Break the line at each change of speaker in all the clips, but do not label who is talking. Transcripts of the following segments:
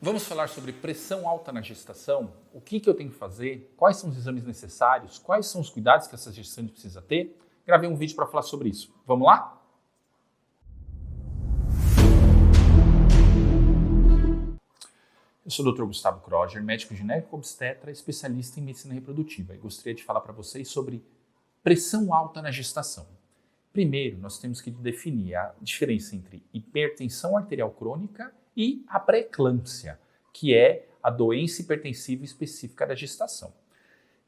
Vamos falar sobre pressão alta na gestação, o que eu tenho que fazer, quais são os exames necessários, quais são os cuidados que essa gestante precisa ter. Gravei um vídeo para falar sobre isso. Vamos lá? Eu sou o Dr. Gustavo Kroger, médico gineco obstetra, especialista em medicina reprodutiva, e gostaria de falar para vocês sobre pressão alta na gestação. Primeiro, nós temos que definir a diferença entre hipertensão arterial crônica e a pré-eclâmpsia, que é a doença hipertensiva específica da gestação.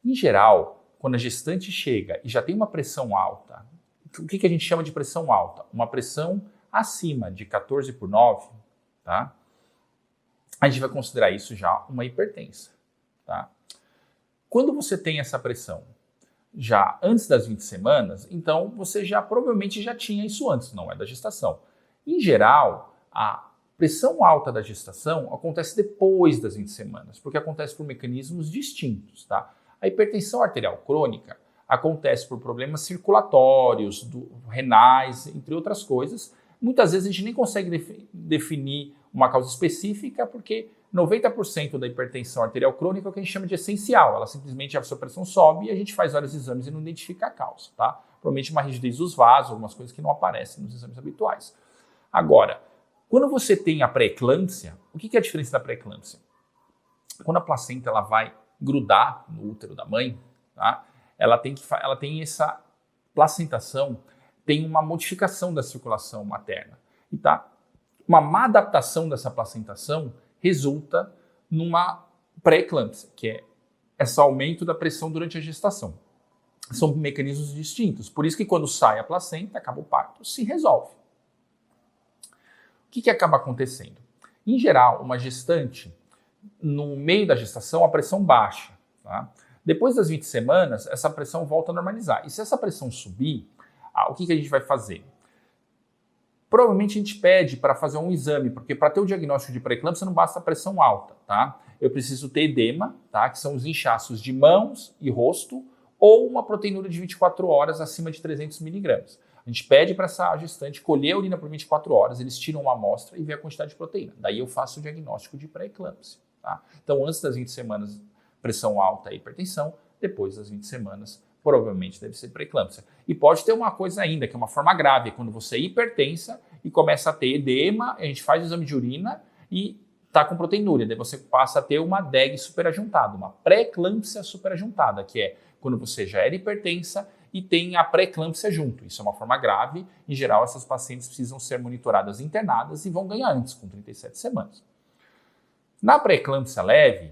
Em geral, quando a gestante chega e já tem uma pressão alta, o que a gente chama de pressão alta? Uma pressão acima de 14/9, tá? A gente vai considerar isso já uma hipertensa, tá? Quando você tem essa pressão já antes das 20 semanas, então você provavelmente já tinha isso antes, não é da gestação. Em geral, a pressão alta da gestação acontece depois das 20 semanas, porque acontece por mecanismos distintos, tá? A hipertensão arterial crônica acontece por problemas circulatórios, renais, entre outras coisas. Muitas vezes a gente nem consegue definir uma causa específica, porque 90% da hipertensão arterial crônica é o que a gente chama de essencial. Ela simplesmente, a sua pressão sobe e a gente faz vários exames e não identifica a causa, tá? Provavelmente uma rigidez dos vasos, algumas coisas que não aparecem nos exames habituais. Agora, quando você tem a pré-eclâmpsia, o que é a diferença da pré-eclâmpsia? Quando a placenta ela vai grudar no útero da mãe, tá? Ela tem essa placentação, tem uma modificação da circulação materna. E tá? Uma má adaptação dessa placentação resulta numa pré-eclâmpsia, que é esse aumento da pressão durante a gestação. São mecanismos distintos. Por isso que quando sai a placenta, acaba o parto, se resolve. O que acaba acontecendo? Em geral, uma gestante, no meio da gestação, a pressão baixa. Tá? Depois das 20 semanas, essa pressão volta a normalizar. E se essa pressão subir, o que a gente vai fazer? Provavelmente a gente pede para fazer um exame, porque para ter o diagnóstico de pré-eclâmpsia não basta a pressão alta, tá? Eu preciso ter edema, tá? Que são os inchaços de mãos e rosto, ou uma proteinúria de 24 horas acima de 300 miligramas. A gente pede para essa gestante colher a urina por 24 horas, eles tiram uma amostra e vê a quantidade de proteína. Daí eu faço o diagnóstico de pré-eclâmpsia, tá? Então, antes das 20 semanas, pressão alta é hipertensão, depois das 20 semanas, provavelmente deve ser pré-eclâmpsia. E pode ter uma coisa ainda, que é uma forma grave, quando você é hipertensa e começa a ter edema, a gente faz o exame de urina e está com proteinúria, daí você passa a ter uma DEG superajuntada, uma pré-eclâmpsia superajuntada, que é quando você já era hipertensa e tem a pré-eclâmpsia junto. Isso é uma forma grave. Em geral, essas pacientes precisam ser monitoradas internadas e vão ganhar antes, com 37 semanas. Na pré-eclâmpsia leve,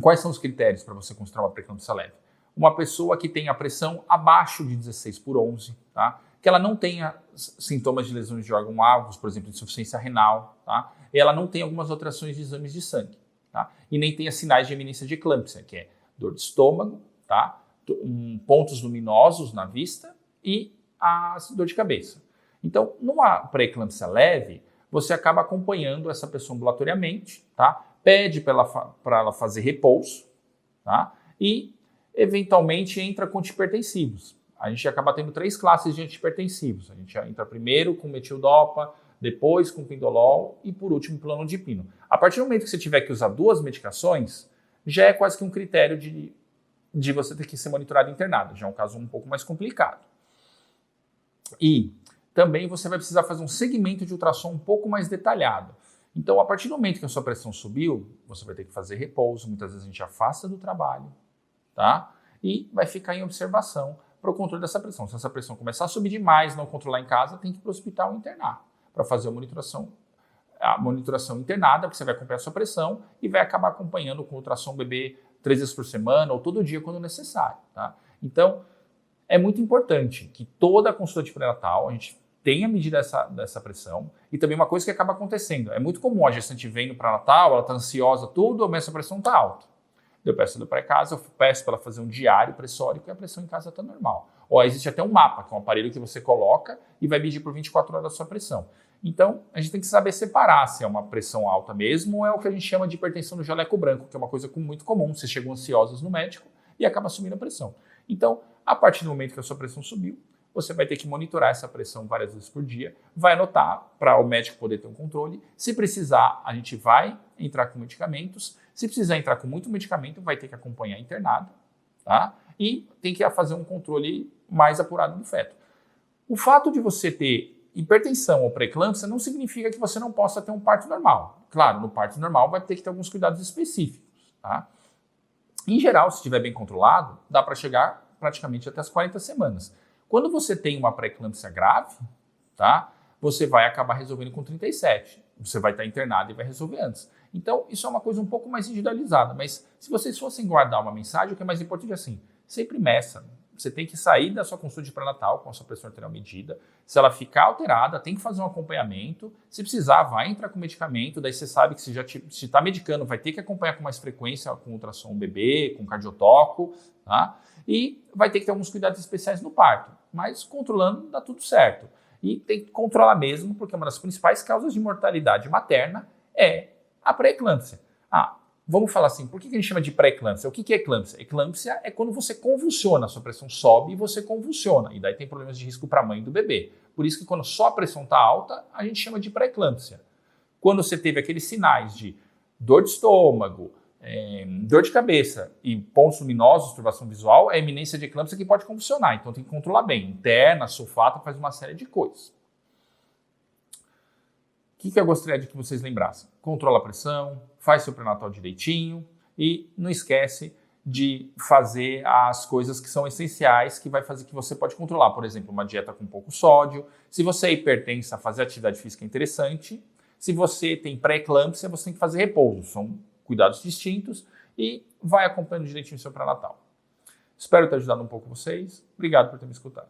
quais são os critérios para você considerar uma pré-eclâmpsia leve? Uma pessoa que tenha pressão abaixo de 16/11, tá? Que ela não tenha sintomas de lesões de órgãos-alvos, por exemplo, insuficiência renal, tá? E ela não tenha algumas alterações de exames de sangue, tá? E nem tenha sinais de eminência de eclâmpsia, que é dor de estômago, tá? Pontos luminosos na vista e a dor de cabeça. Então, numa pré-eclâmpsia leve, você acaba acompanhando essa pessoa ambulatoriamente, tá? Pede para ela fazer repouso, tá? E, eventualmente, entra com antihipertensivos. A gente acaba tendo 3 classes de antihipertensivos. A gente entra primeiro com metildopa, depois com pindolol e, por último, clonidipino. A partir do momento que você tiver que usar 2 medicações, já é quase que um critério de você ter que ser monitorado e internado. Já é um caso um pouco mais complicado. E também você vai precisar fazer um segmento de ultrassom um pouco mais detalhado. Então, a partir do momento que a sua pressão subiu, você vai ter que fazer repouso. Muitas vezes a gente afasta do trabalho, tá? E vai ficar em observação para o controle dessa pressão. Se essa pressão começar a subir demais, não controlar em casa, tem que ir para o hospital internar para fazer a monitoração internada, porque você vai acompanhar a sua pressão e vai acabar acompanhando com o ultrassom bebê 3 vezes por semana ou todo dia quando necessário, tá? Então, é muito importante que toda a consulta de pré-natal a gente tenha medida dessa pressão. E também uma coisa que acaba acontecendo, é muito comum a gestante vem no pré-natal, ela está ansiosa, tudo, mas a pressão está alta. Eu peço ela para casa, eu peço para ela fazer um diário pressórico e a pressão em casa está normal. Ou existe até um mapa, que é um aparelho que você coloca e vai medir por 24 horas a sua pressão. Então, a gente tem que saber separar se é uma pressão alta mesmo ou é o que a gente chama de hipertensão do jaleco branco, que é uma coisa muito comum. Vocês chegam ansiosos no médico e acaba subindo a pressão. Então, a partir do momento que a sua pressão subiu, você vai ter que monitorar essa pressão várias vezes por dia, vai anotar para o médico poder ter um controle. Se precisar, a gente vai entrar com medicamentos. Se precisar entrar com muito medicamento, vai ter que acompanhar internado, tá? E tem que fazer um controle mais apurado do feto. O fato de você ter hipertensão ou pré-eclâmpsia não significa que você não possa ter um parto normal. Claro, no parto normal vai ter que ter alguns cuidados específicos, tá? Em geral, se estiver bem controlado, dá para chegar praticamente até as 40 semanas. Quando você tem uma pré-eclâmpsia grave, tá? Você vai acabar resolvendo com 37. Você vai estar internado e vai resolver antes. Então, isso é uma coisa um pouco mais individualizada, mas se vocês fossem guardar uma mensagem, o que é mais importante é assim, sempre meça. Você tem que sair da sua consulta de pré-natal com a sua pressão arterial medida. Se ela ficar alterada, tem que fazer um acompanhamento. Se precisar, vai entrar com medicamento. Daí você sabe que se está medicando, vai ter que acompanhar com mais frequência com ultrassom bebê, com cardiotoco, tá? E vai ter que ter alguns cuidados especiais no parto. Mas controlando, dá tudo certo. E tem que controlar mesmo, porque uma das principais causas de mortalidade materna é a pré-eclâmpsia. Vamos falar assim, por que a gente chama de pré-eclâmpsia? O que é eclâmpsia? Eclâmpsia é quando você convulsiona, a sua pressão sobe e você convulsiona. E daí tem problemas de risco para a mãe e do bebê. Por isso que quando só a pressão está alta, a gente chama de pré-eclâmpsia. Quando você teve aqueles sinais de dor de estômago, dor de cabeça e pontos luminosos, turbação visual, é a eminência de eclâmpsia que pode convulsionar. Então tem que controlar bem. Interna, sulfato, faz uma série de coisas. O que eu gostaria de que vocês lembrassem? Controla a pressão, faz seu pré-natal direitinho e não esquece de fazer as coisas que são essenciais, que vai fazer que você pode controlar. Por exemplo, uma dieta com pouco sódio. Se você é hipertensa, fazer atividade física é interessante. Se você tem pré-eclâmpsia, você tem que fazer repouso. São cuidados distintos e vai acompanhando direitinho o seu pré-natal. Espero ter ajudado um pouco vocês. Obrigado por ter me escutado.